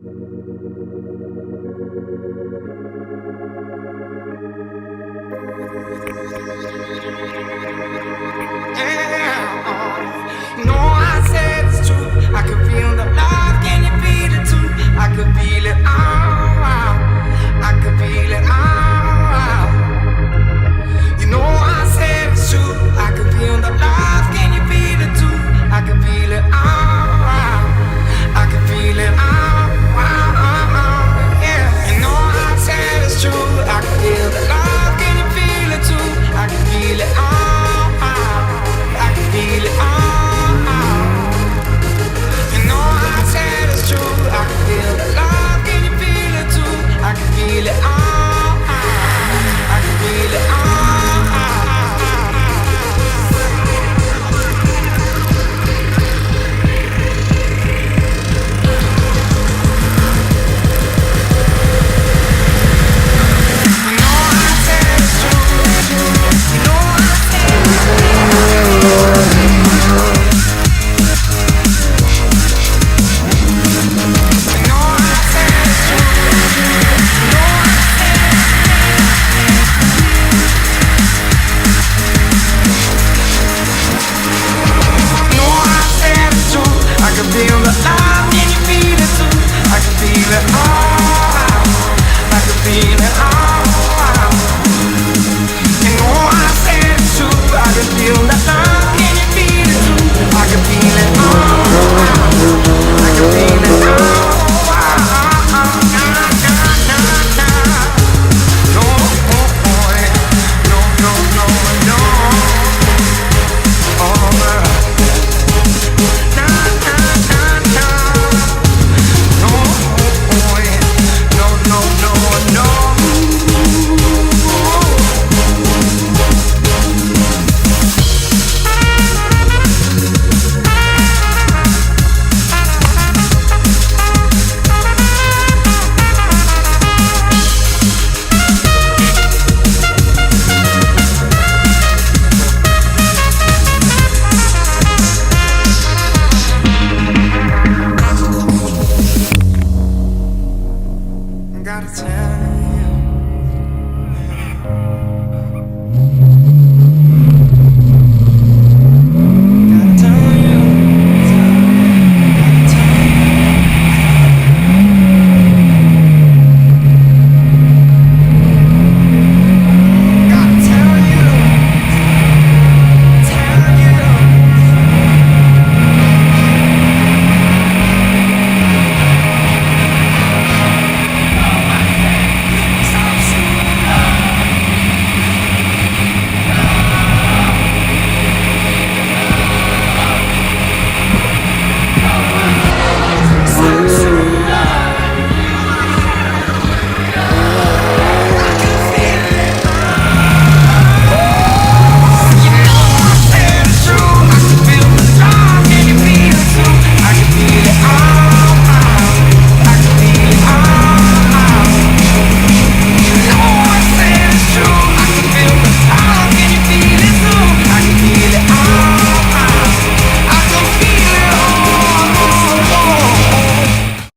Yeah, no, I said it's true. I could feel the love. Can you feel it too? I could feel it all. I could feel it all. You know I said it's true. I could feel the love. Can you feel it too? I could feel it all. I could feel it all. Yeah, you know I said it's true. I could feel the love. Can you feel it too? I could feel it all. I could feel it all. You know I said it's true. I could feel the love. Can you feel it too? I could feel it all. I could feel it all. Gotta tell